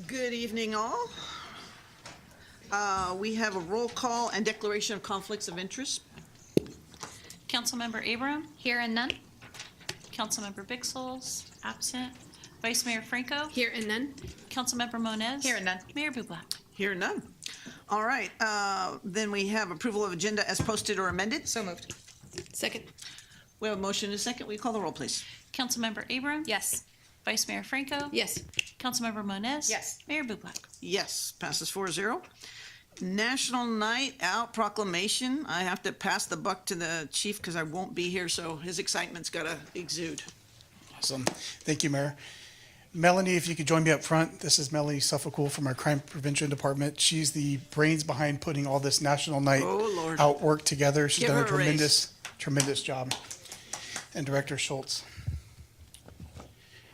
Good evening, all. We have a roll call and declaration of conflicts of interest. Councilmember Abram, Here and none. Councilmember Bixels, absent. Vice Mayor Franco, Here and none. Councilmember Moniz. Here and none. Mayor Bublak. Here none. All right, then we have approval of agenda as posted or amended. So moved. Second. We have a motion and a second. Will you call the roll, please? Councilmember Abram. Yes. Vice Mayor Franco. Yes. Councilmember Moniz. Yes. Mayor Bublak. Yes, passes 4-0. National Night Out Proclamation. I have to pass the buck to the chief because I won't be here, so his excitement's got to exude. Awesome. Thank you, Mayor. Melanie, if you could join me up front. This is Melanie Suffolk from our Crime Prevention Department. She's the brains behind putting all this National Night Oh, Lord. Out work together. She's Give done a her a raise. tremendous job. And Director Schultz.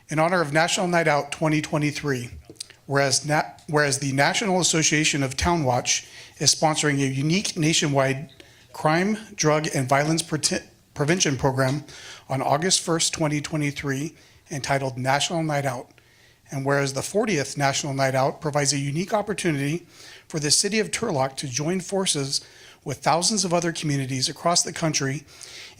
In honor of National Night Out 2023, whereas the National Association of Town Watch is sponsoring a unique nationwide crime, drug, and violence prevention program on August 1st, 2023, entitled National Night Out. And whereas the 40th National Night Out provides a unique opportunity for the city of Turlock to join forces with thousands of other communities across the country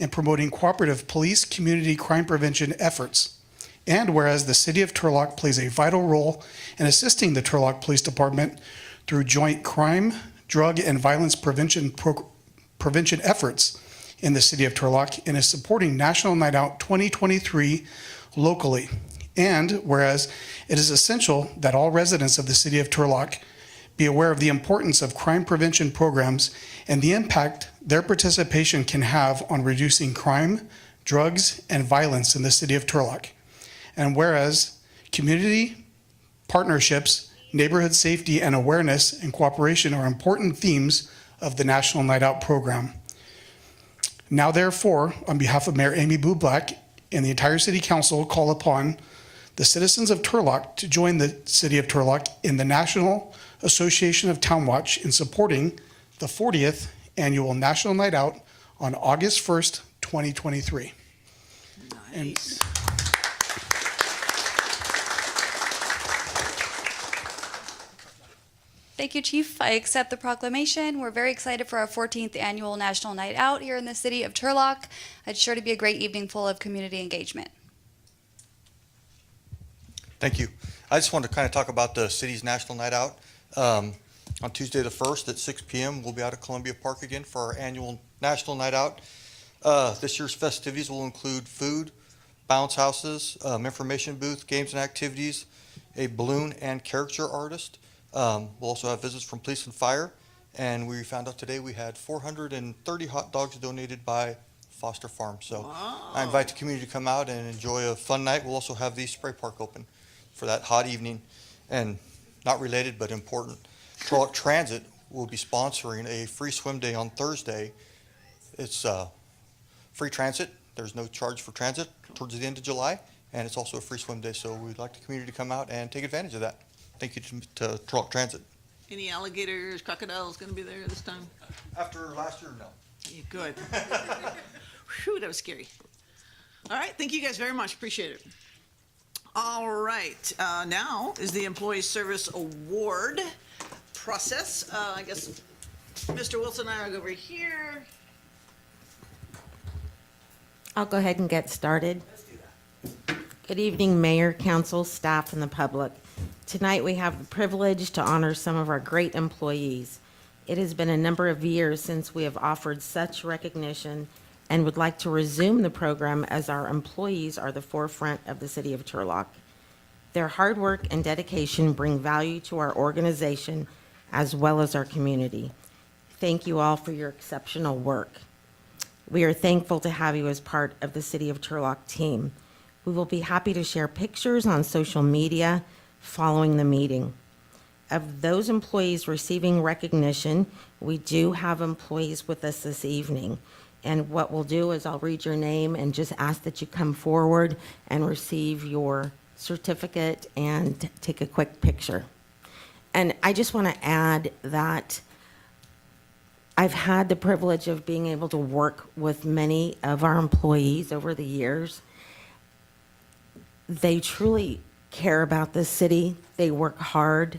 in promoting cooperative police community crime prevention efforts. And whereas the city of Turlock plays a vital role in assisting the Turlock Police Department through joint crime, drug, and violence prevention efforts in the city of Turlock and is supporting National Night Out 2023 locally. And whereas it is essential that all residents of the city of Turlock be aware of the importance of crime prevention programs and the impact their participation can have on reducing crime, drugs, and violence in the city of Turlock. And whereas community partnerships, neighborhood safety, and awareness and cooperation are important themes of the National Night Out program. Now therefore, on behalf of Mayor Amy Bublak and the entire City Council, call upon the citizens of Turlock to join the City of Turlock in the National Association of Town Watch in supporting the 40th Annual National Night Out on August 1st, 2023. Nice. Thank you, Chief. I accept the proclamation. We're very excited for our 14th Annual National Night Out here in the city of Turlock. It's sure to be a great evening full of community engagement. Thank you. I just wanted to kind of talk about the city's National Night Out. On Tuesday the 1st at 6 p.m., we'll be out at Columbia Park again for our annual National Night Out. This year's festivities will include food, bounce houses, information booth, games and activities, a balloon and caricature artist. We'll also have visits from police and fire. And we found out today we had 430 hot dogs donated by Foster Farm. So Wow. I invite the community to come out and enjoy a fun night. We'll also have the spray park open for that hot evening. And not related, but important, Turlock Transit will be sponsoring a free swim day on Thursday. It's free transit. There's no charge for transit towards the end of July. And it's also a free swim day. So we'd like the community to come out and take advantage of that. Thank you to Turlock Transit. Any alligators, crocodiles going to be there this time? After last year, no. Yeah, good. Whew, that was scary. All right, thank you guys very much. Appreciate it. All right, now is the Employee Service Award process. I guess Mr. Wilson and I will go over here. I'll go ahead and get started. Good evening, Mayor, Council, staff, and the public. Tonight we have the privilege to honor some of our great employees. It has been a number of years since we have offered such recognition and would like to resume the program as our employees are the forefront of the city of Turlock. Their hard work and dedication bring value to our organization as well as our community. Thank you all for your exceptional work. We are thankful to have you as part of the City of Turlock team. We will be happy to share pictures on social media following the meeting. Of those employees receiving recognition, we do have employees with us this evening. And what we'll do is I'll read your name and just ask that you come forward and receive your certificate and take a quick picture. And I just want to add that I've had the privilege of being able to work with many of our employees over the years. They truly care about this city. They work hard.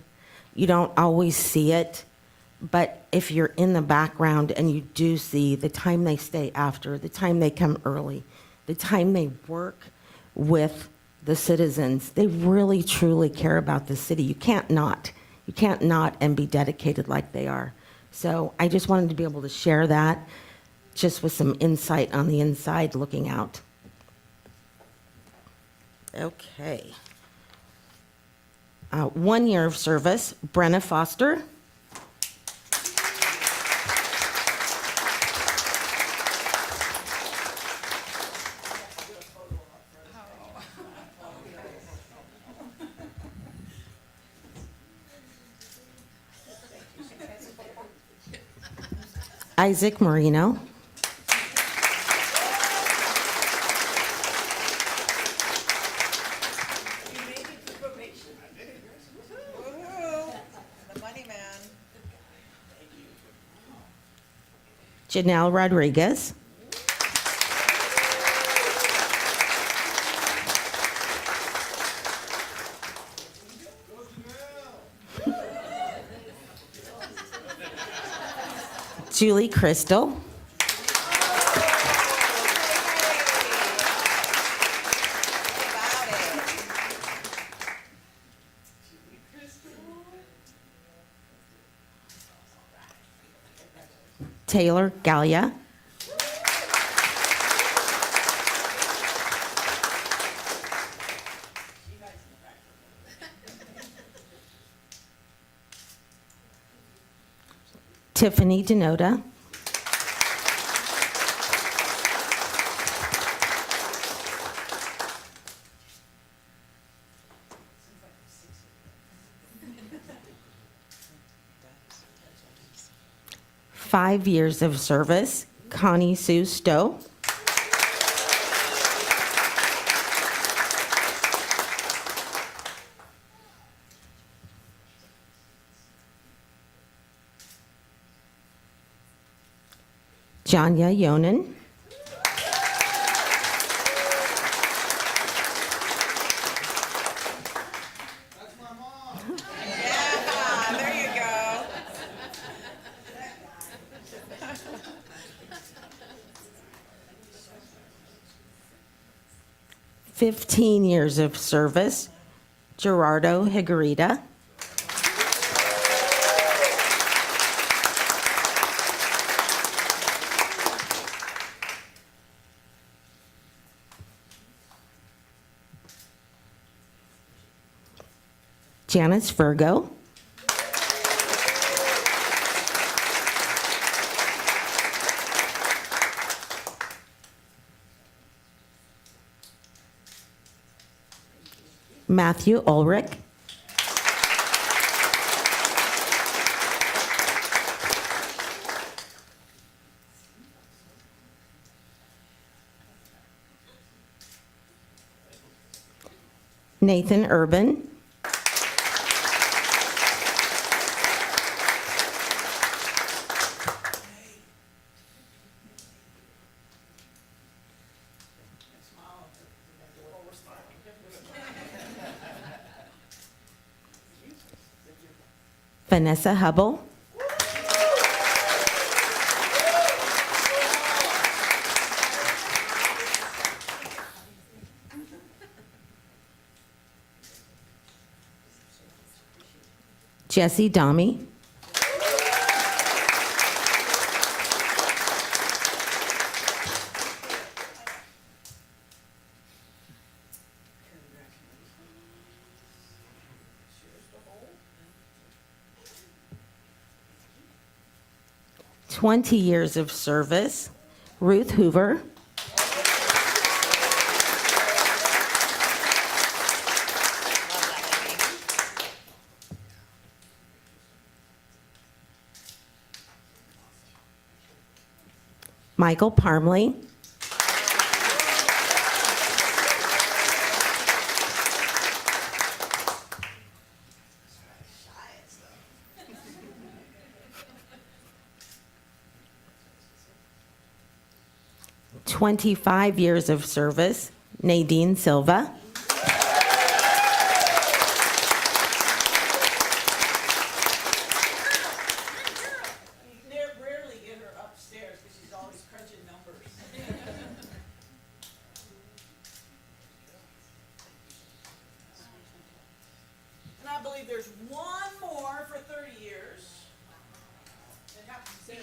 You don't always see it, but if you're in the background and you do see the time they stay after, the time they come early, the time they work with the citizens, they really truly care about the city. You can't not. You can't not and be dedicated like they are. So I just wanted to be able to share that, just with some insight on the inside looking out. Okay. 1 year of service, Brenna Foster. Isaac Marino. The money man. Janelle Rodriguez. Julie Crystal. Taylor Gallia. Tiffany Denota. Five years of service, Connie Sue Stowe. Janya Yonan. There you go. 15 years of service, Gerardo Higuerita. Janice Virgo. Matthew Ulrich. Nathan Urban. Vanessa Hubble. Jesse Dami. "20 years of service, Ruth Hoover. Michael Parmley. "25 years of service, Nadine Silva. believe there's one more for 30 years. It happens to be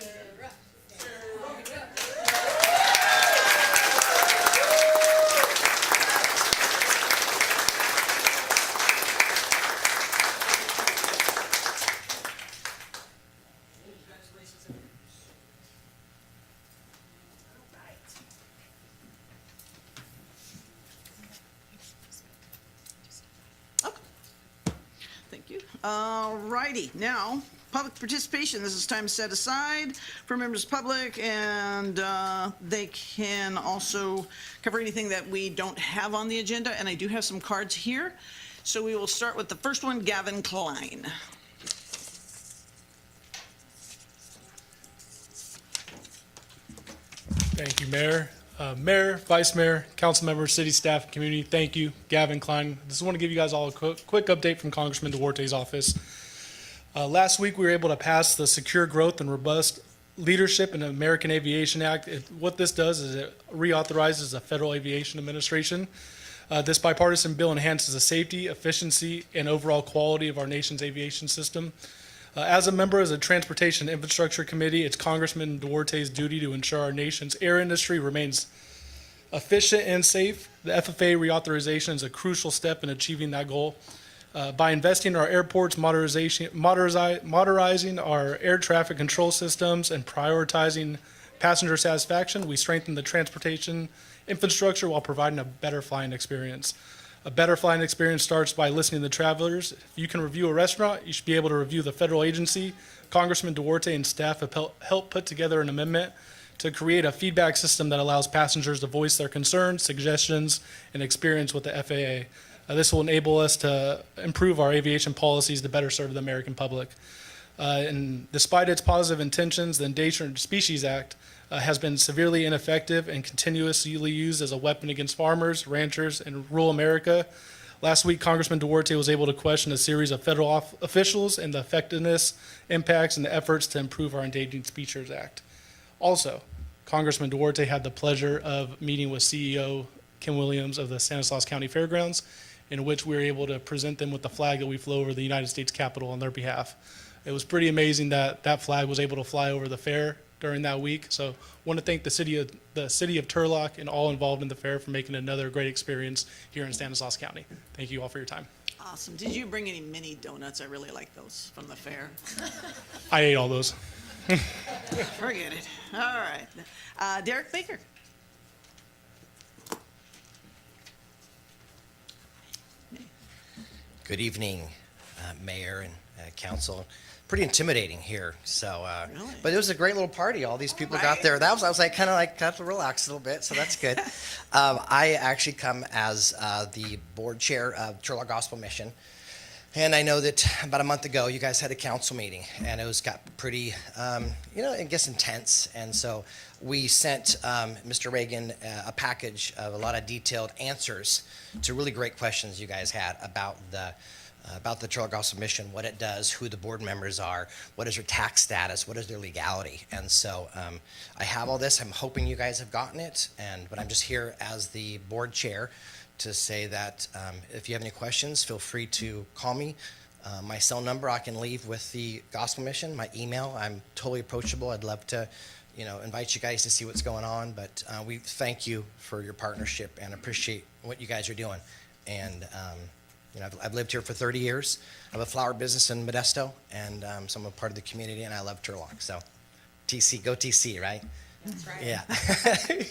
Thank you. All righty, now, public participation. This is time set aside for members of the public, and they can also cover anything that we don't have on the agenda, and I do have some cards here. So we will start with the first one, Gavin Klein. Thank you, Mayor. Mayor, Vice Mayor, council members, city staff, and community, thank you. Gavin Klein. Just want to give you guys all a quick update from Congressman Duarte's office. Last week, we were able to pass the Secure Growth and Robust Leadership in the American Aviation Act. What this does is it reauthorizes the Federal Aviation Administration. This bipartisan bill enhances the safety, efficiency, and overall quality of our nation's aviation system. As a member of the Transportation Infrastructure Committee, it's Congressman Duarte's duty to ensure our nation's air industry remains efficient and safe. The FFA reauthorization is a crucial step in achieving that goal. By investing in our airports, modernizing our air traffic control systems, and prioritizing passenger satisfaction, we strengthen the transportation infrastructure while providing a better flying experience. A better flying experience starts by listening to travelers. If you can review a restaurant, you should be able to review the federal agency. Congressman Duarte and staff have helped put together an amendment to create a feedback system that allows passengers to voice their concerns, suggestions, and experience with the FAA. This will enable us to improve our aviation policies to better serve the American public. And despite its positive intentions, the Endangered Species Act has been severely ineffective and continuously used as a weapon against farmers, ranchers, and rural America. Last week, Congressman Duarte was able to question a series of federal officials and the effectiveness, impacts, and the efforts to improve our Endangered Species Act. Also, Congressman Duarte had the pleasure of meeting with CEO Kim Williams of the Stanislaus County Fairgrounds, in which we were able to present them with the flag that we flew over the United States Capitol on their behalf. It was pretty amazing that that flag was able to fly over the fair during that week. So want to thank the city of Turlock and all involved in the fair for making another great experience here in Stanislaus County. Thank you all for your time. Awesome. Did you bring any mini donuts? I really like those from the fair. I ate all those. Forget it. All right. Derek Baker. Good evening, Mayor and Council. Pretty intimidating here. So, Really? but it was a great little party. All these people got right. there. I was like kind of like got to relax a little bit. So that's good. I actually come as the board chair of Turlock Gospel Mission. And I know that about a month ago, you guys had a council meeting, and it got pretty, I guess intense. And so we sent Mr. Reagan a package of a lot of detailed answers to really great questions you guys had about the Turlock Gospel Mission, what it does, who the board members are, what is their tax status, what is their legality. And so I have all this. I'm hoping you guys have gotten it, but I'm just here as the board chair to say that if you have any questions, feel free to call me. My cell number I can leave with the Gospel Mission. My email, I'm totally approachable. I'd love to, invite you guys to see what's going on. But we thank you for your partnership and appreciate what you guys are doing. And I've lived here for 30 years. I have a flower business in Modesto, and so I'm a part of the community, and I love Turlock. So, TC, go TC, right? That's right. Yeah,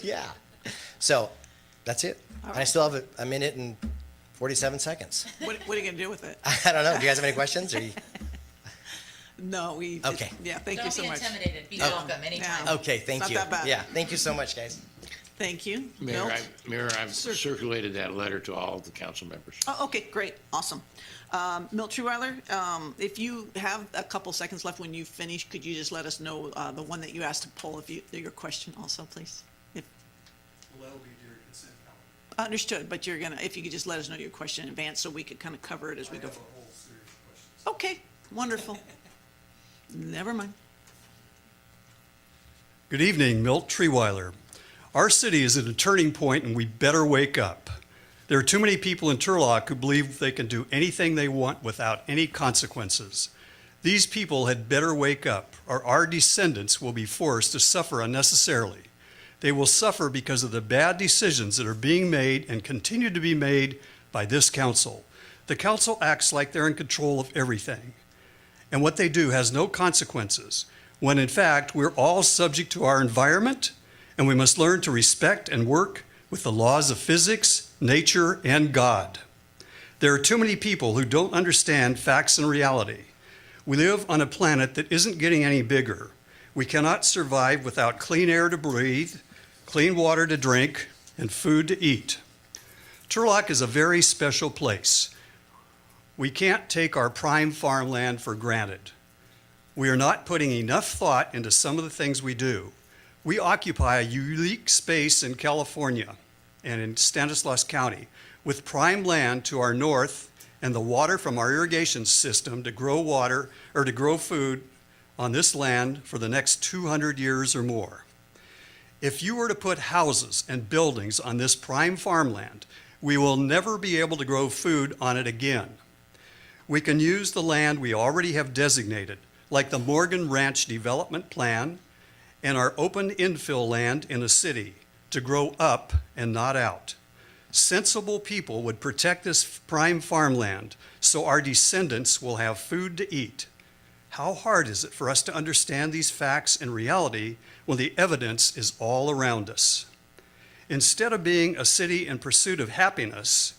yeah. So that's it. All I right. still have a minute and 47 seconds. What are you going to do with it? I don't know. Do you guys have any questions? No, we. Okay. Yeah, thank you so much. Don't be intimidated. Be welcome anytime. Yeah. Okay, thank It's you. not that bad. Yeah, thank you so much, guys. Thank you. Mayor, Milt? I've circulated that letter to all of the council members. Oh, okay, great, awesome. Milt Truweiler, if you have a couple seconds left when you finish, could you just let us know the one that you asked to pull, your question also, please? Understood, but if you could just let us know your question in advance so we could kind of cover it as we go. Okay, wonderful. Never mind. Good evening, Milt Treeweiler. Our city is at a turning point and we better wake up. There are too many people in Turlock who believe they can do anything they want without any consequences. These people had better wake up, or our descendants will be forced to suffer unnecessarily. They will suffer because of the bad decisions that are being made and continue to be made by this council. The council acts like they're in control of everything, and what they do has no consequences, when in fact we're all subject to our environment, and we must learn to respect and work with the laws of physics, nature, and God. There are too many people who don't understand facts and reality. We live on a planet that isn't getting any bigger. We cannot survive without clean air to breathe, clean water to drink, and food to eat. Turlock is a very special place. We can't take our prime farmland for granted. We are not putting enough thought into some of the things we do. We occupy a unique space in California and in Stanislaus County with prime land to our north and the water from our irrigation system to grow water or to grow food on this land for the next 200 years or more. If you were to put houses and buildings on this prime farmland, we will never be able to grow food on it again. We can use the land we already have designated, like the Morgan Ranch Development Plan and our open infill land in a city, to grow up and not out. Sensible people would protect this prime farmland so our descendants will have food to eat. How hard is it for us to understand these facts and reality when the evidence is all around us? Instead of being a city in pursuit of happiness,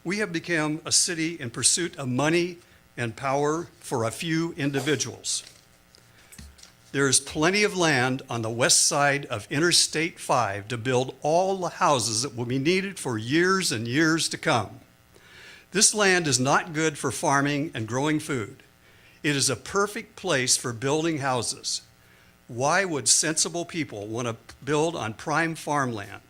we have become a city in pursuit of money and power for a few individuals. There is plenty of land on the west side of Interstate 5 to build all the houses that will be needed for years and years to come. This land is not good for farming and growing food. It is a perfect place for building houses. Why would sensible people want to build on prime farmland?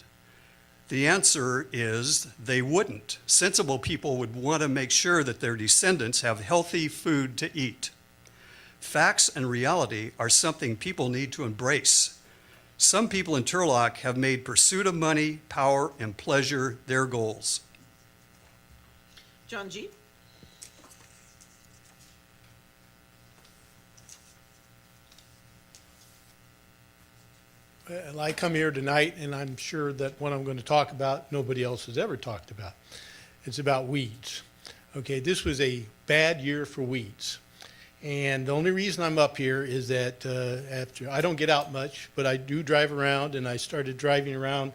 The answer is they wouldn't. Sensible people would want to make sure that their descendants have healthy food to eat. Facts and reality are something people need to embrace. Some people in Turlock have made pursuit of money, power, and pleasure their goals. John G. Well, I come here tonight, and I'm sure that what I'm going to talk about, nobody else has ever talked about. It's about weeds. Okay, this was a bad year for weeds. And the only reason I'm up here is that after I don't get out much, but I do drive around, and I started driving around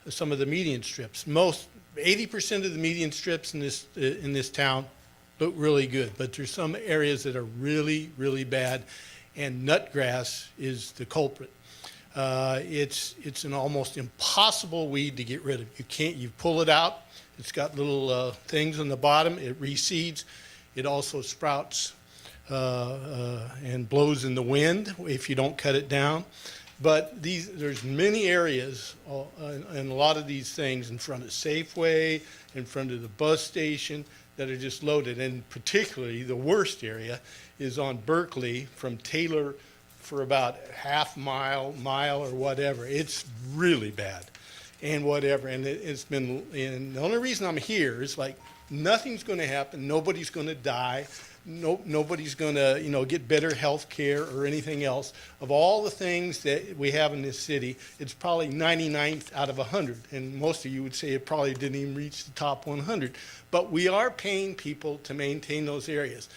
some of the median strips. 80% of the median strips in this town look really good, but there's some areas that are really, really bad, and nutgrass is the culprit. It's an almost impossible weed to get rid of. You pull it out, it's got little things on the bottom, it reseeds, it also sprouts and blows in the wind if you don't cut it down. But there's many areas and a lot of these things in front of Safeway, in front of the bus station that are just loaded. And particularly the worst area is on Berkeley from Taylor for about mile or whatever. It's really bad and whatever. And and the only reason I'm here is like nothing's going to happen. Nobody's going to die. Nobody's going to, get better health care or anything else. Of all the things that we have in this city, it's probably 99th out of 100. And most of you would say it probably didn't even reach the top 100. But we are paying people to maintain those areas.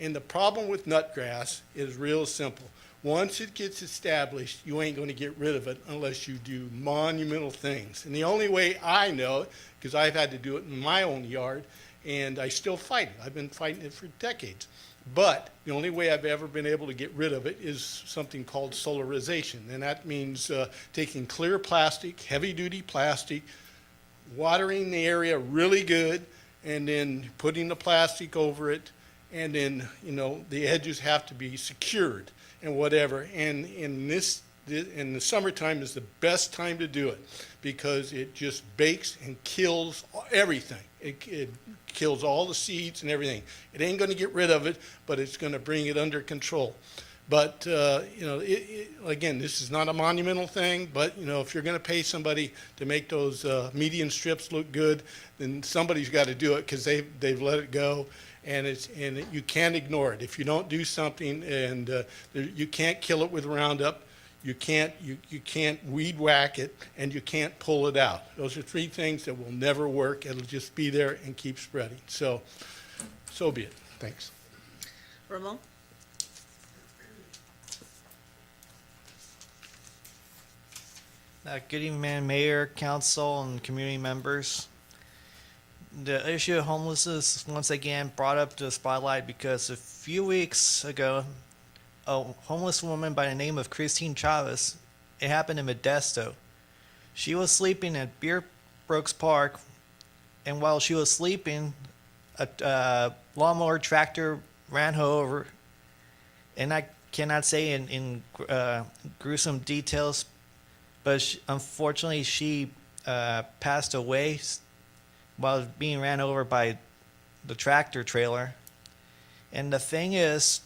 And the problem with nutgrass is real simple. Once it gets established, you ain't going to get rid of it unless you do monumental things. And the only way I know, because I've had to do it in my own yard, and I still fight it. I've been fighting it for decades. But the only way I've ever been able to get rid of it is something called solarization. And that means taking clear plastic, heavy-duty plastic, watering the area really good, and then putting the plastic over it, and then, the edges have to be secured and whatever. And in the summertime is the best time to do it because it just bakes and kills everything. It kills all the seeds and everything. It ain't going to get rid of it, but it's going to bring it under control. But, again, this is not a monumental thing, but, if you're going to pay somebody to make those median strips look good, then somebody's got to do it because they've let it go. And you can't ignore it. If you don't do something and you can't kill it with Roundup, you can't weed whack it, and you can't pull it out. Those are three things that will never work. It'll just be there and keep spreading. So be it. Thanks. Ramon? Good evening, Mayor, Council, and community members. The issue of homelessness once again brought up to the spotlight because a few weeks ago, a homeless woman by the name of Christine Chavez, it happened in Modesto. She was sleeping at Beer Brooks Park, and while she was sleeping, a lawnmower tractor ran her over. And I cannot say in gruesome details, but unfortunately she passed away while being ran over by the tractor trailer. And the thing is,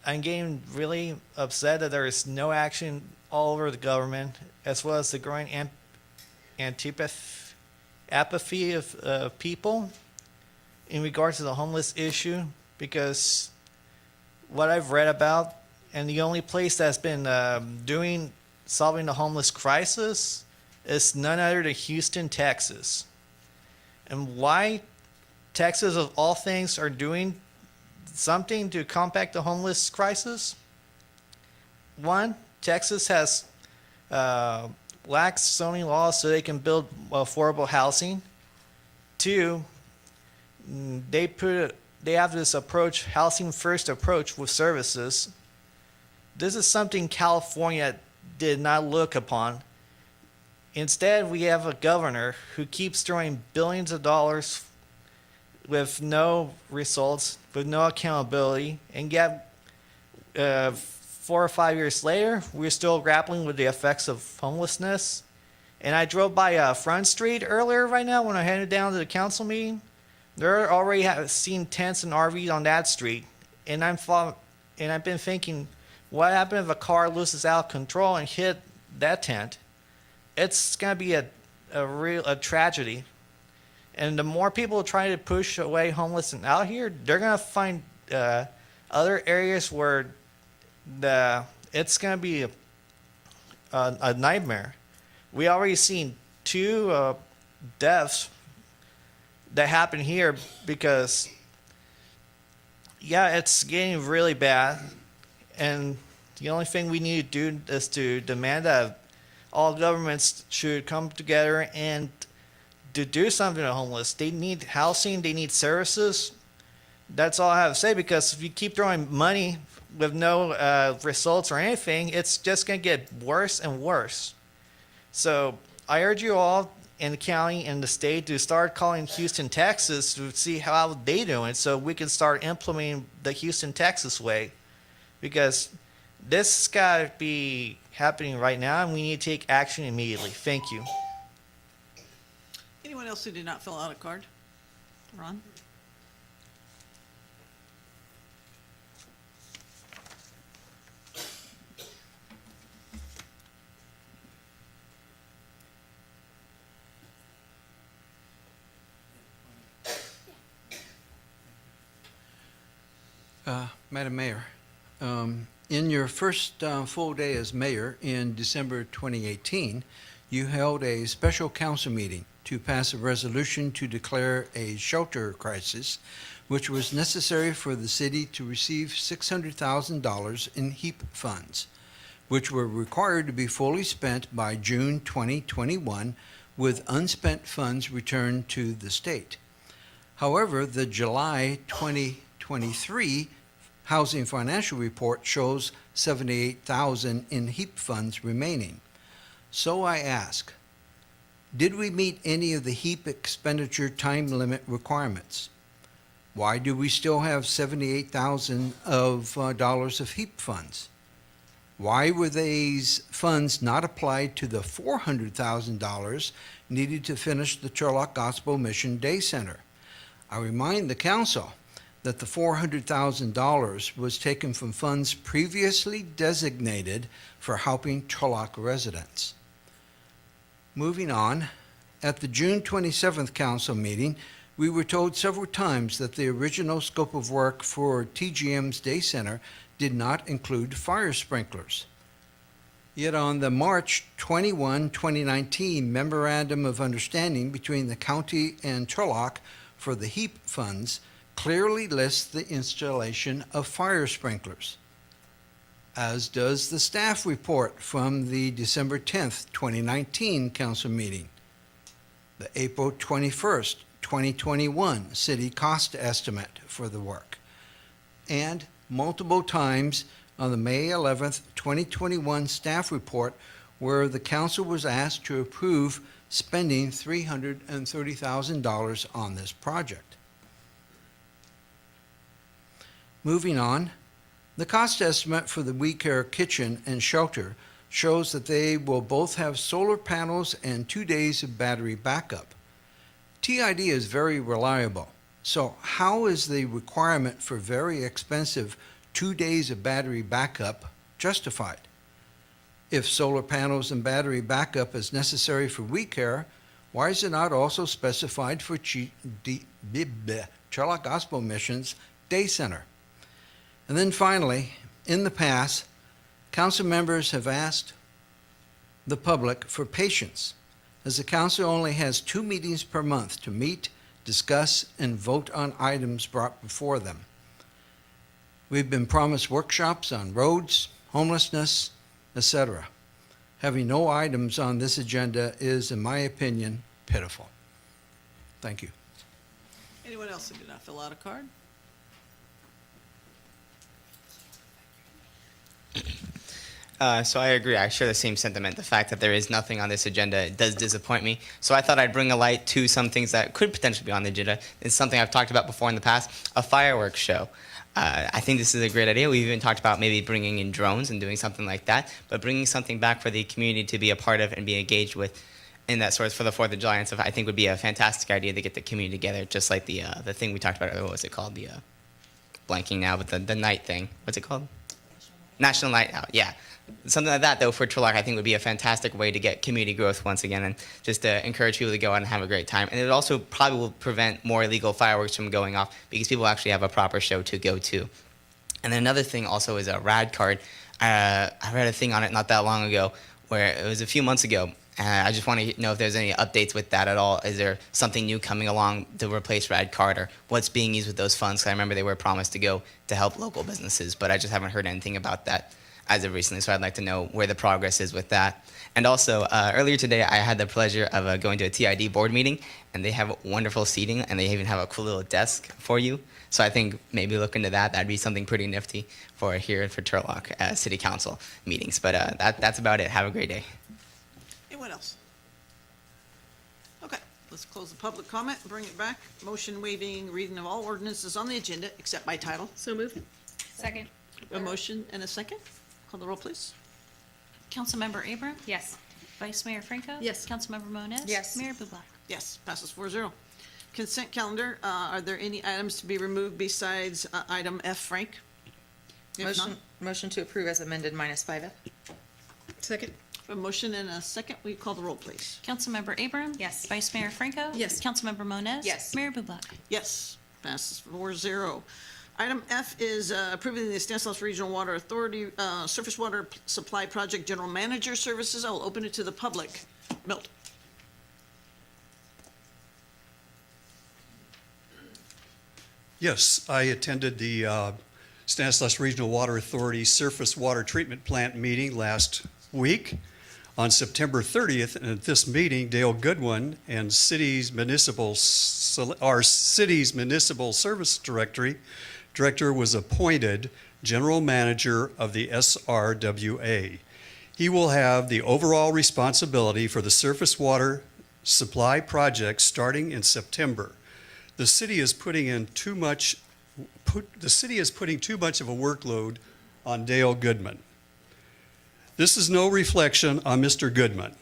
I'm getting really upset that there is no action all over the government, as well as the growing apathy of people in regards to the homeless issue, because what I've read about, and the only place that's been solving the homeless crisis is none other than Houston, Texas. And why Texas, of all things, are doing something to combat the homeless crisis? One, Texas has lax zoning laws so they can build affordable housing. Two, they have this approach, housing first approach with services. This is something California did not look upon. Instead, we have a governor who keeps throwing billions of dollars with no results, with no accountability, and yet 4 or 5 years later, we're still grappling with the effects of homelessness. And I drove by Front Street earlier right now when I headed down to the council meeting. They're already seen tents and RVs on that street, and I've been thinking, what happened if a car loses out of control and hit that tent? It's gonna be a real tragedy. And the more people try to push away homelessness out here, they're gonna find other areas where it's gonna be a nightmare. We already seen 2 deaths that happened here because, it's getting really bad. And the only thing we need to do is to demand that all governments should come together and to do something to the homeless. They need housing, they need services. That's all I have to say, because if you keep throwing money with no results or anything, it's just going to get worse and worse. So I urge you all in the county and the state to start calling Houston, Texas to see how they do it, so we can start implementing the Houston, Texas way. Because this got to be happening right now, and we need to take action immediately. Thank you. Anyone else who did not fill out a card? Ron? Madam Mayor, in your first full day as mayor in December 2018, you held a special council meeting to pass a resolution to declare a shelter crisis, which was necessary for the city to receive $600,000 in HEAP funds, which were required to be fully spent by June 2021, with unspent funds returned to the state. However, the July 2023 Housing Financial Report shows $78,000 in HEAP funds remaining. So I ask, did we meet any of the HEAP expenditure time limit requirements? Why do we still have $78,000 of HEAP funds? Why were these funds not applied to the $400,000 needed to finish the Turlock Gospel Mission Day Center? I remind the council that the $400,000 was taken from funds previously designated for helping Turlock residents. Moving on, at the June 27th council meeting, we were told several times that the original scope of work for TGM's Day Center did not include fire sprinklers. Yet on the March 21, 2019 Memorandum of Understanding between the county and Turlock for the HEAP funds clearly lists the installation of fire sprinklers, as does the staff report from the December 10th, 2019 council meeting, the April 21st, 2021 city cost estimate for the work, and multiple times on the May 11th, 2021 staff report where the council was asked to approve spending $330,000 on this project. Moving on, the cost estimate for the We Care kitchen and shelter shows that they will both have solar panels and 2 days of battery backup. TID is very reliable, so how is the requirement for very expensive 2 days of battery backup justified? If solar panels and battery backup is necessary for We Care, why is it not also specified for Turlock Gospel Mission's Day Center? And then finally, in the past, council members have asked the public for patience, as the council only has 2 meetings per month to meet, discuss, and vote on items brought before them. We've been promised workshops on roads, homelessness, etc. Having no items on this agenda is, in my opinion, pitiful. Thank you. Anyone else who did not fill out a card? So I agree. I share the same sentiment. The fact that there is nothing on this agenda does disappoint me. So I thought I'd bring a light to some things that could potentially be on the agenda. It's something I've talked about before in the past, a fireworks show. I think this is a great idea. We've even talked about maybe bringing in drones and doing something like that, but bringing something back for the community to be a part of and be engaged with in that sort of for the 4th of July and stuff, I think would be a fantastic idea to get the community together, just like the thing we talked about earlier. What was it called? The blanking now, but the night thing. What's it called? National Night Out. Yeah. Something like that, though, for Turlock, I think would be a fantastic way to get community growth once again and just to encourage people to go out and have a great time. And it also probably will prevent more illegal fireworks from going off because people actually have a proper show to go to. And then another thing also is a rad card. I read a thing on it not that long ago where it was a few months ago. I just want to know if there's any updates with that at all. Is there something new coming along to replace rad card, or what's being used with those funds? 'Cause I remember they were promised to go to help local businesses, but I just haven't heard anything about that as of recently, so I'd like to know where the progress is with that. And also, earlier today, I had the pleasure of going to a TID board meeting, and they have wonderful seating, and they even have a cool little desk for you. So I think maybe look into that. That'd be something pretty nifty for here for Turlock City Council meetings. But that's about it. Have a great day. Anyone else? Okay, let's close the public comment and bring it back. Motion waiving reading of all ordinances on the agenda except by title. So moved. Second. A motion and a second. Call the roll, please. Councilmember Abram? Yes. Vice Mayor Franco? Yes. Councilmember Moniz? Yes. Mayor Bublak? Yes, passes 4-0. Consent calendar, are there any items to be removed besides item F, Frank? If not, Motion to approve as amended minus 5F. second. A motion and a second. Will you call the roll, please? Councilmember Abram? Yes. Vice Mayor Franco? Yes. Councilmember Moniz? Yes. Mayor Bublak? Yes, passes 4-0. Item F is approving the Stanislaus Regional Water Authority Surface Water Supply Project General Manager Services. I will open it to the public. Milt. Yes, I attended the Stanislaus Regional Water Authority Surface Water Treatment Plant meeting last week. On September 30th, and at this meeting, Dale Goodwin and our city's municipal service director was appointed general manager of the SRWA. He will have the overall responsibility for the surface water supply project starting in September. The city is putting too much of a workload on Dale Goodman. This is no reflection on Mr. Goodman.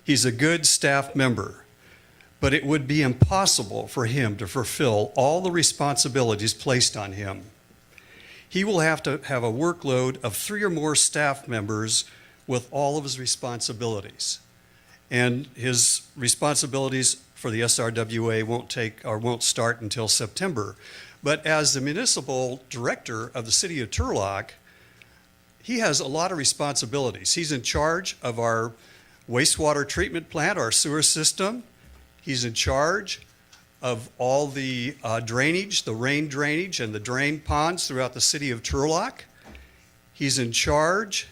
He's a good staff member, but it would be impossible for him to fulfill all the responsibilities placed on him. He will have to have a workload of 3 or more staff members with all of his responsibilities. And his responsibilities for the SRWA won't start until September. But as the municipal director of the city of Turlock, he has a lot of responsibilities. He's in charge of our wastewater treatment plant, our sewer system. He's in charge of all the drainage, the rain drainage and the drain ponds throughout the city of Turlock. He's in charge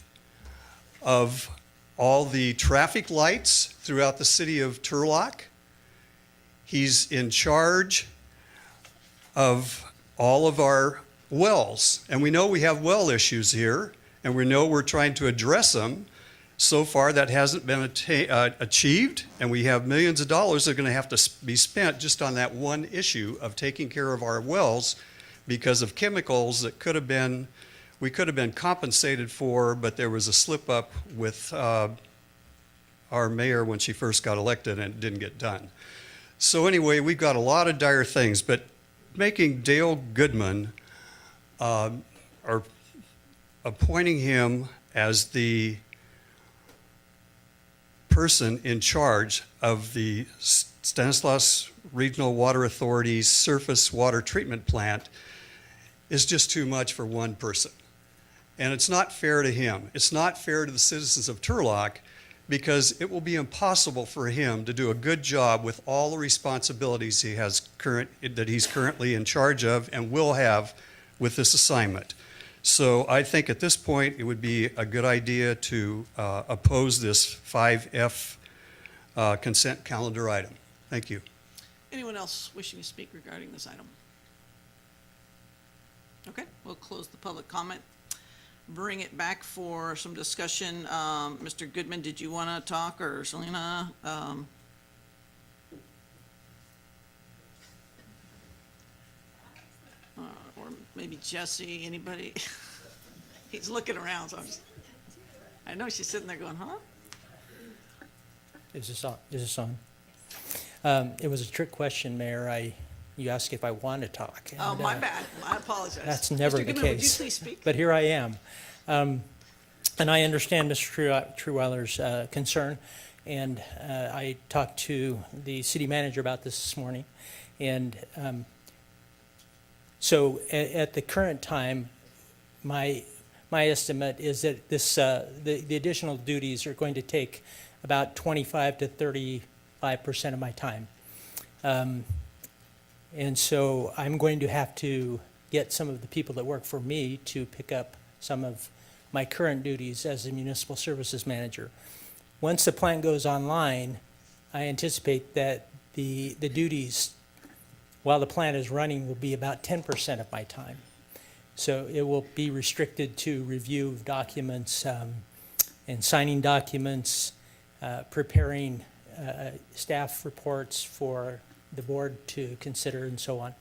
of all the traffic lights throughout the city of Turlock. He's in charge of all of our wells. And we know we have well issues here, and we know we're trying to address them. So far, that hasn't been achieved, and we have millions of dollars that are going to have to be spent just on that one issue of taking care of our wells because of chemicals that we could have been compensated for, but there was a slip up with our mayor when she first got elected and it didn't get done. So anyway, we've got a lot of dire things, but making Dale Goodman, or appointing him as the person in charge of the Stanislaus Regional Water Authority's surface water treatment plant is just too much for one person. And it's not fair to him. It's not fair to the citizens of Turlock because it will be impossible for him to do a good job with all the responsibilities that he's currently in charge of and will have with this assignment. So I think at this point it would be a good idea to oppose this 5F consent calendar item. Thank you. Anyone else wishing to speak regarding this item? Okay, we'll close the public comment. Bring it back for some discussion. Mr. Goodman, did you want to talk, or Selena? Or maybe Jesse, anybody? He's looking around, so I know she's sitting there going, huh? Is this on? It was a trick question, Mayor. You asked if I want to talk. Oh, and, my bad. I apologize. That's never Mr. the Goodman, case. would you please speak? But here I am. And I understand Mr. Trueweiler's concern. And I talked to the city manager about this morning. And so at the current time, my estimate is that the additional duties are going to take about 25 to 35% of my time. And so I'm going to have to get some of the people that work for me to pick up some of my current duties as a municipal services manager. Once the plant goes online, I anticipate that the duties while the plant is running will be about 10% of my time. So it will be restricted to review of documents and signing documents, preparing staff reports for the board to consider and so on.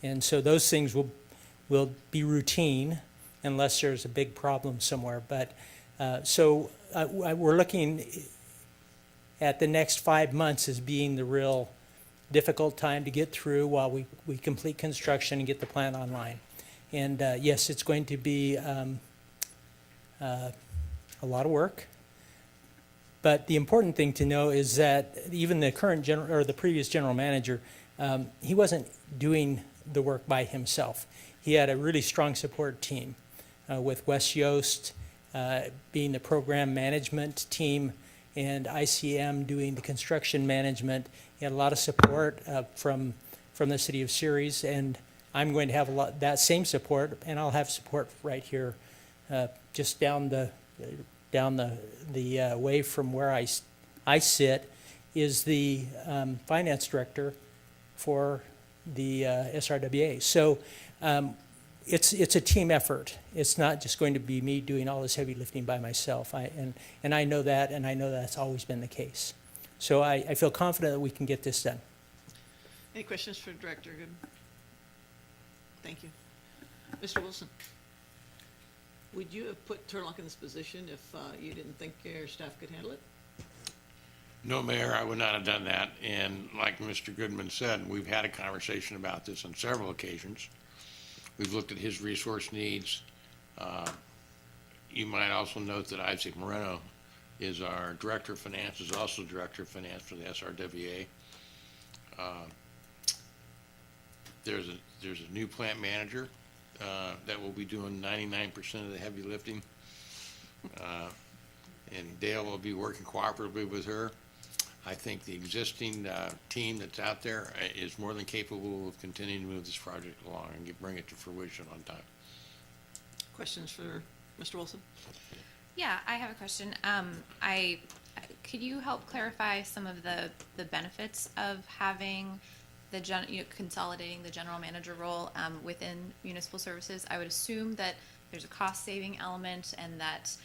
And so those things will be routine unless there's a big problem somewhere. But we're looking at the next 5 months as being the real difficult time to get through while we complete construction and get the plant online. And yes, it's going to be a lot of work. But the important thing to know is that even the current the previous general manager, he wasn't doing the work by himself. He had a really strong support team with Wes Yost being the program management team and ICM doing the construction management. He had a lot of support from the city of Ceres, and I'm going to have that same support, and I'll have support right here, just down the way from where I sit is the finance director for the SRWA. So it's a team effort. It's not just going to be me doing all this heavy lifting by myself. And I know that, and I know that's always been the case. So I feel confident that we can get this done. Any questions for Director Goodman? Thank you. Mr. Wilson? Would you have put Turlock in this position if you didn't think your staff could handle it? No, Mayor, I would not have done that. And like Mr. Goodman said, we've had a conversation about this on several occasions. We've looked at his resource needs. You might also note that Isaac Moreno is our Director of Finance, is also Director of Finance for the SRWA. There's a new plant manager that will be doing 99% of the heavy lifting. And Dale will be working cooperatively with her. I think the existing team that's out there is more than capable of continuing to move this project along and bring it to fruition on time. Questions for Mr. Wilson? Yeah, I have a question. Could you help clarify some of the benefits of having consolidating the general manager role within municipal services? I would assume that there's a cost-saving element and that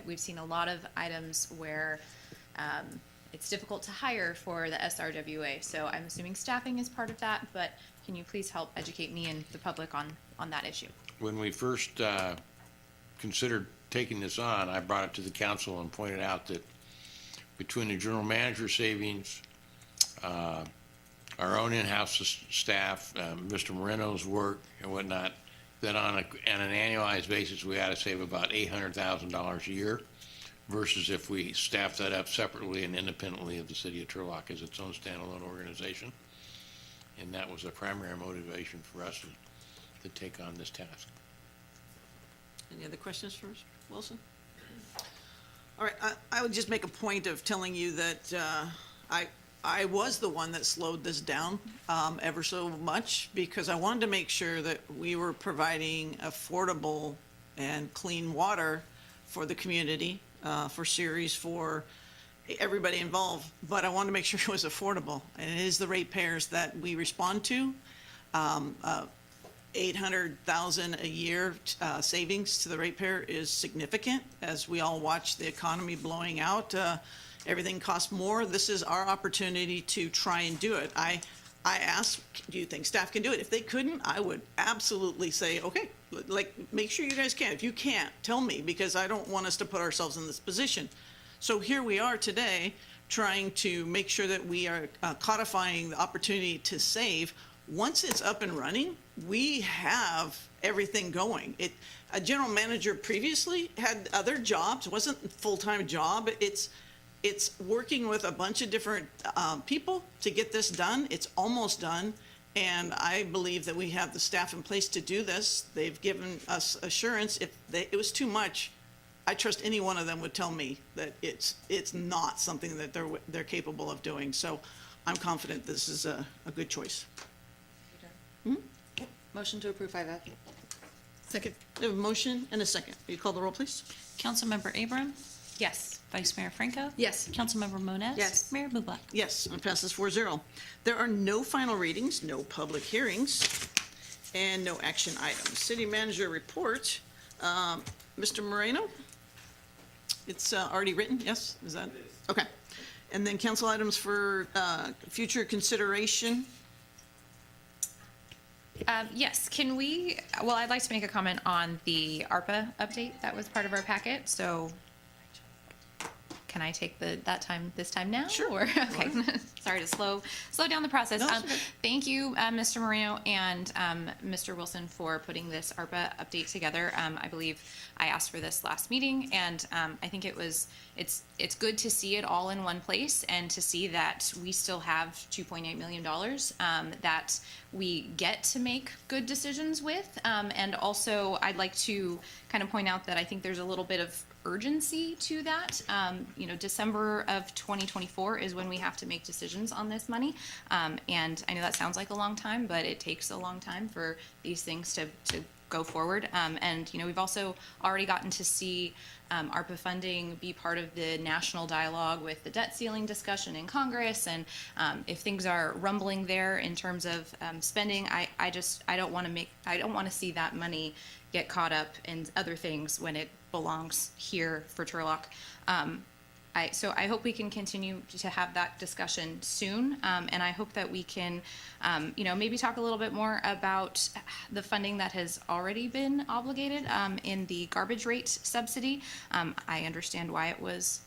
we've seen a lot of items where it's difficult to hire for the SRWA. So I'm assuming staffing is part of that, but can you please help educate me and the public on that issue? When we first considered taking this on, I brought it to the council and pointed out that between the general manager savings, our own in-house staff, Mr. Moreno's work and whatnot, that on an annualized basis, we ought to save about $800,000 a year versus if we staff that up separately and independently of the city of Turlock as its own standalone organization. And that was the primary motivation for us to take on this task. Any other questions for Mr. Wilson? All right, I would just make a point of telling you that I was the one that slowed this down ever so much because I wanted to make sure that we were providing affordable and clean water for the community, for Ceres, for everybody involved. But I wanted to make sure it was affordable, and it is the ratepayers that we respond to. $800,000 a year savings to the ratepayer is significant. As we all watch the economy blowing out, everything costs more. This is our opportunity to try and do it. I asked, do you think staff can do it? If they couldn't, I would absolutely say, okay, like, make sure you guys can. If you can't, tell me, because I don't want us to put ourselves in this position. So here we are today, trying to make sure that we are codifying the opportunity to save. Once it's up and running, we have everything going. A general manager previously had other jobs, wasn't a full-time job. It's working with a bunch of different people to get this done. It's almost done, and I believe that we have the staff in place to do this. They've given us assurance. If it was too much, I trust any one of them would tell me that it's not something that they're capable of doing. So I'm confident this is a good choice. Motion to approve 5F. Second. We have a motion and a second. Will you call the roll, please? Councilmember Abram? Yes. Vice Mayor Franco? Yes. Councilmember Moniz? Yes. Mayor Bublak? Yes, and passes 4-0. There are no final readings, no public hearings, and no action items. City manager report. Mr. Moreno? It's already written, yes? Is that? Okay. And then council items for future consideration. Yes, I'd like to make a comment on the ARPA update that was part of our packet, so can I take this time now? Sure. Or, okay, sorry to slow down the process. No, it's okay. Thank you, Mr. Moreno and Mr. Wilson for putting this ARPA update together. I believe I asked for this last meeting, and I think it's good to see it all in one place and to see that we still have $2.8 million that we get to make good decisions with. And also, I'd like to kind of point out that I think there's a little bit of urgency to that. December of 2024 is when we have to make decisions on this money. And I know that sounds like a long time, but it takes a long time for these things to go forward. And we've also already gotten to see ARPA funding be part of the national dialogue with the debt ceiling discussion in Congress. And if things are rumbling there in terms of spending, I don't want to see that money get caught up in other things when it belongs here for Turlock. So I hope we can continue to have that discussion soon, and I hope that we can, maybe talk a little bit more about the funding that has already been obligated in the garbage rate subsidy. I understand why it was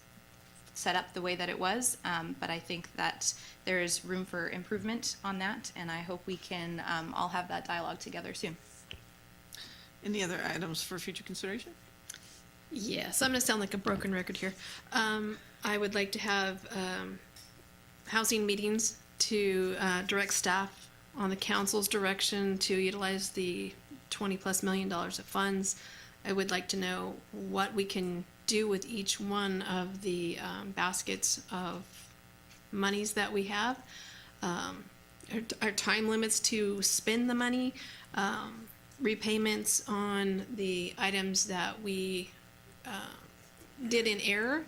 set up the way that it was, but I think that there is room for improvement on that, and I hope we can all have that dialogue together soon. Any other items for future consideration? Yes, I'm going to sound like a broken record here. I would like to have housing meetings to direct staff on the council's direction to utilize the $20+ million of funds. I would like to know what we can do with each one of the baskets of monies that we have. Our time limits to spend the money, repayments on the items that we did in error.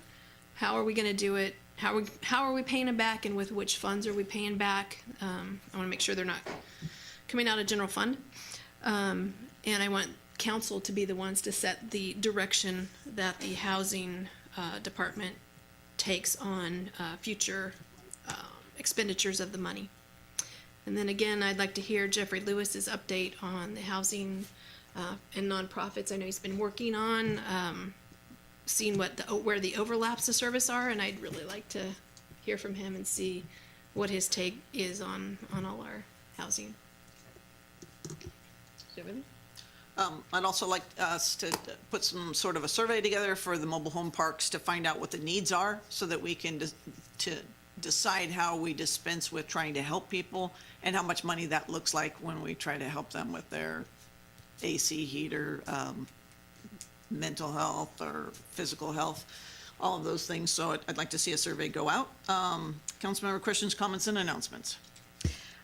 How are we going to do it? How are we paying them back, and with which funds are we paying back? I want to make sure they're not coming out of general fund. And I want council to be the ones to set the direction that the housing department takes on future expenditures of the money. And then again, I'd like to hear Jeffrey Lewis's update on the housing and nonprofits. I know he's been working on seeing where the overlaps of service are, and I'd really like to hear from him and see what his take is on all our housing. I'd also like us to put some sort of a survey together for the mobile home parks to find out what the needs are, so that we can decide how we dispense with trying to help people, and how much money that looks like when we try to help them with their AC, heater, mental health or physical health, all of those things. So I'd like to see a survey go out. Councilmember questions, comments, and announcements.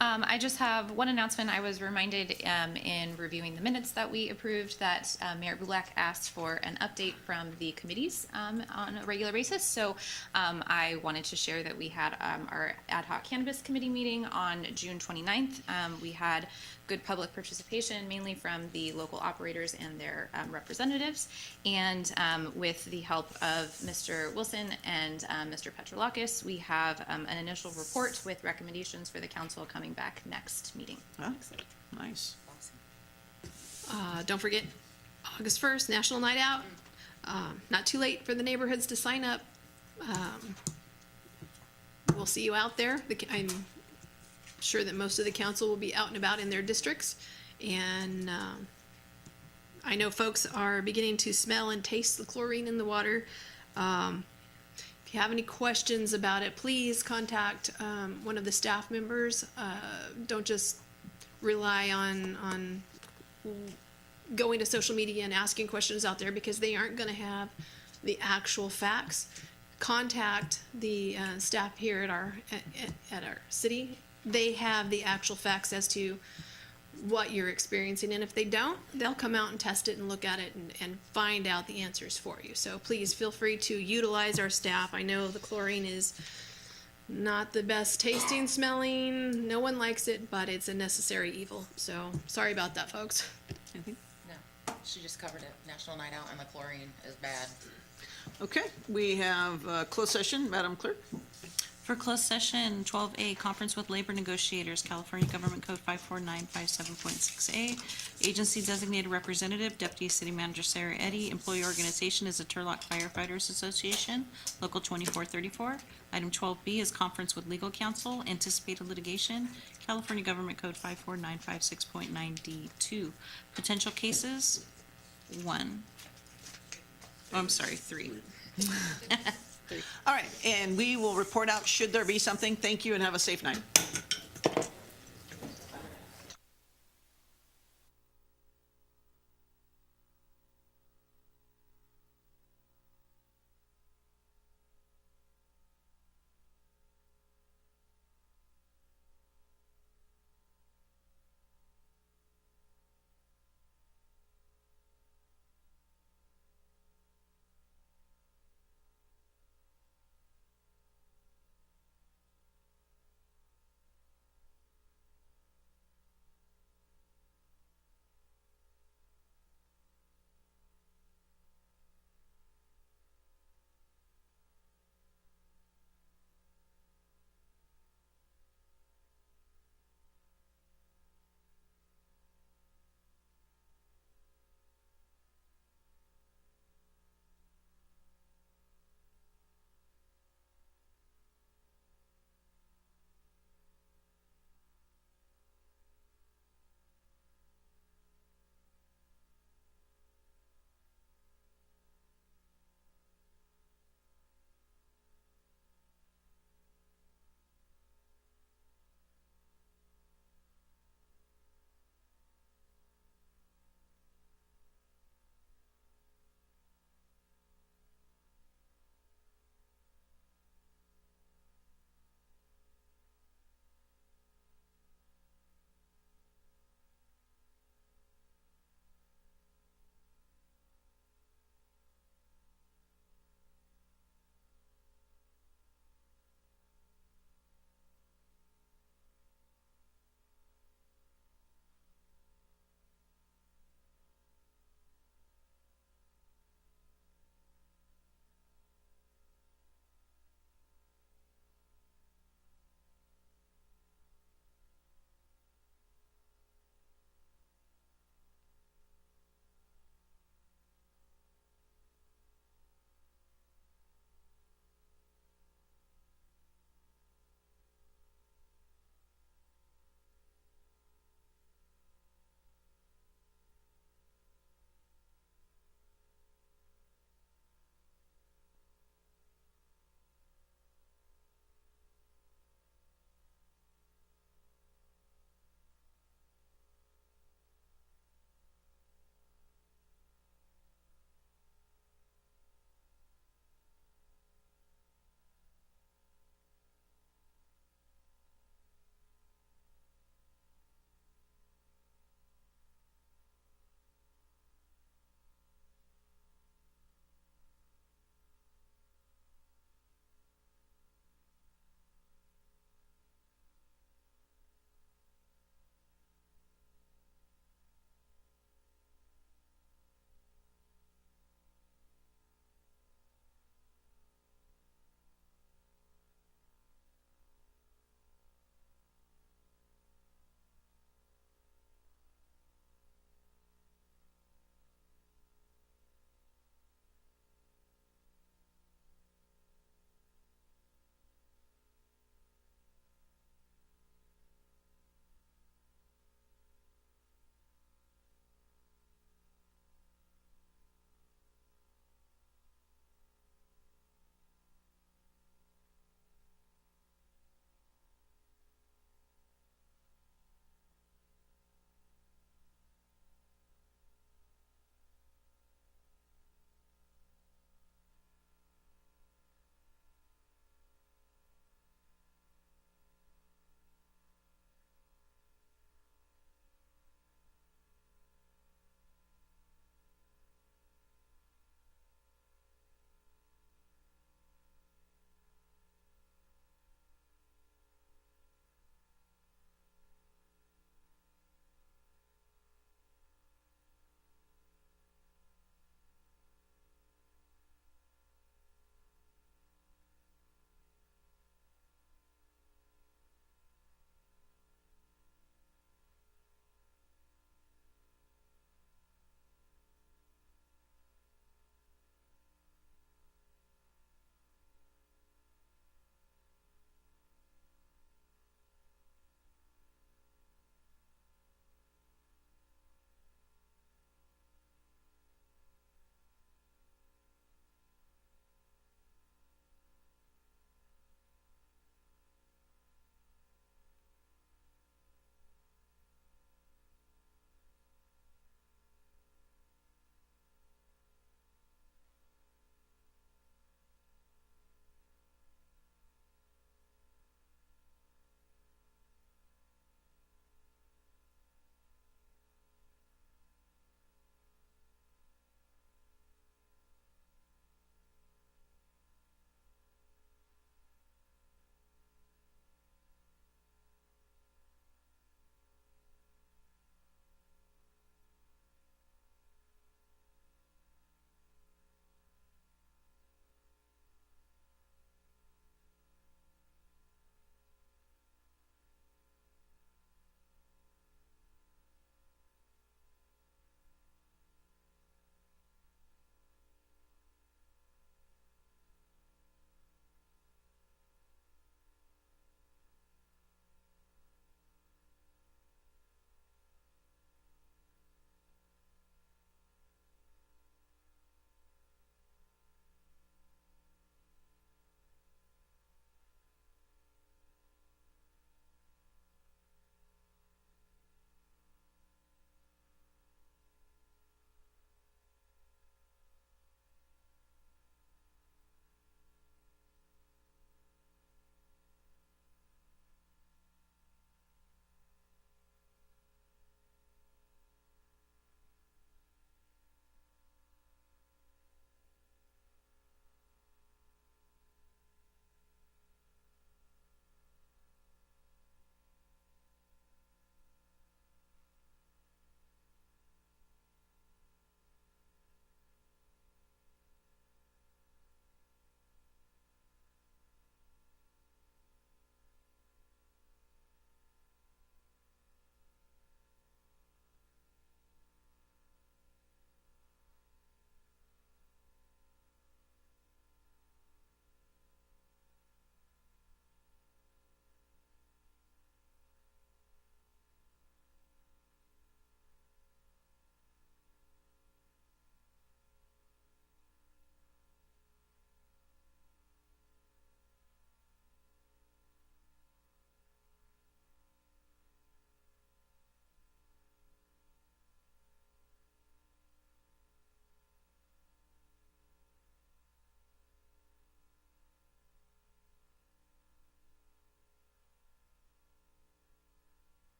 I just have one announcement. I was reminded in reviewing the minutes that we approved that Mayor Bulak asked for an update from the committees on a regular basis. So I wanted to share that we had our ad hoc cannabis committee meeting on June 29th. We had good public participation, mainly from the local operators and their representatives. And with the help of Mr. Wilson and Mr. Petrolakis, we have an initial report with recommendations for the council coming back next meeting. Oh, nice. Don't forget, August 1st, National Night Out. Not too late for the neighborhoods to sign up. We'll see you out there. I'm sure that most of the council will be out and about in their districts. And I know folks are beginning to smell and taste the chlorine in the water. If you have any questions about it, please contact one of the staff members. Don't just rely on going to social media and asking questions out there, because they aren't going to have the actual facts. Contact the staff here at our city. They have the actual facts as to what you're experiencing, and if they don't, they'll come out and test it and look at it and find out the answers for you. So please feel free to utilize our staff. I know the chlorine is not the best tasting, smelling, no one likes it, but it's a necessary evil. So sorry about that, folks. Anything? No, she just covered it. National Night Out and the chlorine is bad. Okay, we have a closed session. Madam Clerk? For closed session, 12A, conference with labor negotiators, California Government Code 54957.6A. Agency designated representative, Deputy City Manager Sarah Eddy. Employee organization is the Turlock Firefighters Association, Local 2434. Item 12B is conference with legal counsel, anticipated litigation, California Government Code 54956.9D2. Potential cases, 1. Oh, I'm sorry, 3. All right, and we will report out should there be something. Thank you and have a safe night.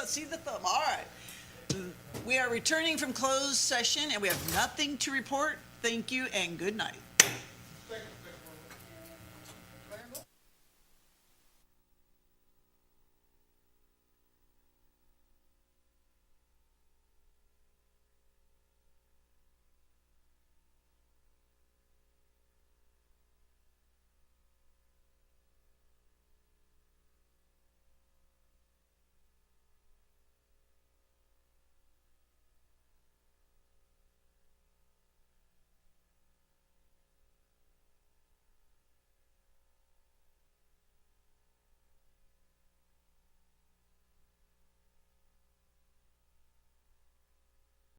see the thumb. All right. We are returning from closed session and we have nothing to report. Thank you and good night.